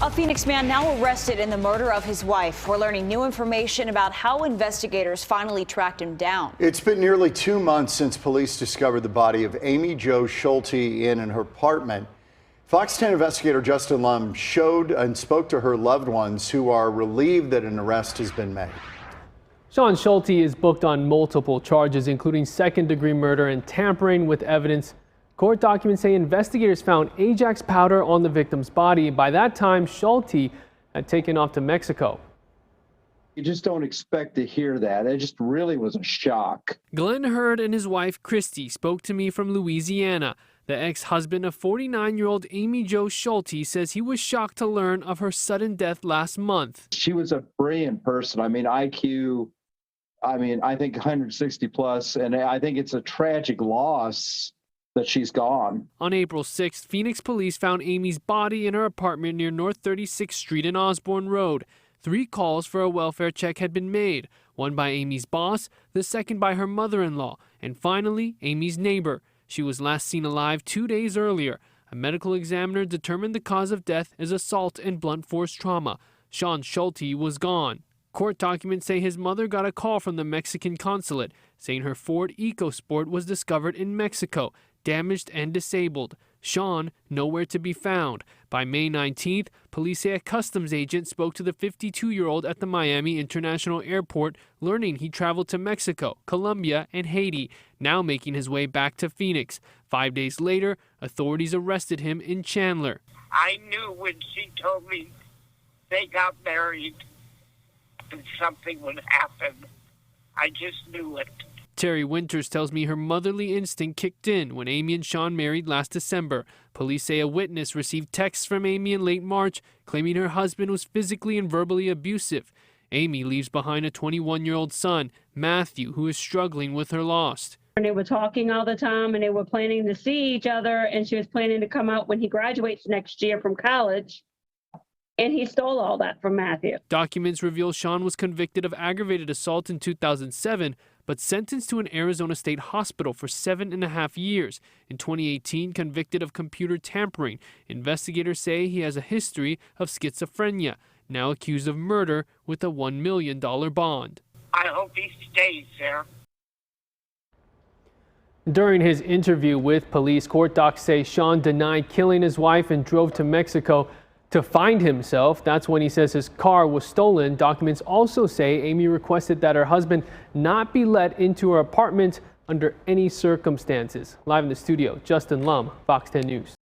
A Phoenix man now arrested in the murder of his wife. We're learning new information about how investigators finally tracked him down. It's been nearly 2 months since police discovered the body of Jo Schulte in her apartment. Fox 10 investigator Justin Lum showed and spoke to her loved ones who are relieved that an arrest has been made. Shaun Schulte is booked on multiple charges, including second-degree murder and tampering with evidence. Court documents say investigators found Ajax powder on the victim's body. By that time, Schulte had taken off to Mexico. You just don't expect to hear that. It just really was a shock. Glenn Hurd and his wife, Christy, spoke to me from Louisiana. The ex-husband of 49-year-old Jo Schulte says he was shocked to learn of her sudden death last month. She was a brilliant person. IQ, I think 160 plus, and I think it's a tragic loss that she's gone. On April 6th, Phoenix police found Amy's body in her apartment near North 36th Street and Osborne Road. 3 calls for a welfare check had been made, one by Amy's boss, the second by her mother-in-law, and finally, Amy's neighbor. She was last seen alive 2 days earlier. A medical examiner determined the cause of death as assault and blunt force trauma. Shaun Schulte was gone. Court documents say his mother got a call from the Mexican consulate saying her Ford EcoSport was discovered in Mexico, damaged and disabled. Shaun nowhere to be found. By May 19th, police say a customs agent spoke to the 52-year-old at the Miami International Airport, learning he traveled to Mexico, Colombia, and Haiti, now making his way back to Phoenix. 5 days later, authorities arrested him in Chandler. I knew when she told me they got married and something would happen. I just knew it. Terry Winters tells me her motherly instinct kicked in when Amy and Shaun married last December. Police say a witness received texts from Amy in late March claiming her husband was physically and verbally abusive. Amy leaves behind a 21-year-old son, Matthew, who is struggling with her loss. And they were talking all the time and they were planning to see each other, and she was planning to come out when he graduates next year from college. And he stole all that from Matthew. Documents reveal Shaun was convicted of aggravated assault in 2007, but sentenced to an Arizona State hospital for 7.5 years. In 2018, convicted of computer tampering. Investigators say he has a history of schizophrenia, now accused of murder with a $1 million bond. I hope he stays there. During his interview with police, court docs say Shaun denied killing his wife and drove to Mexico to find himself. That's when he says his car was stolen. Documents also say Amy requested that her husband not be let into her apartment under any circumstances. Live in the studio, Justin Lum, Fox 10 News.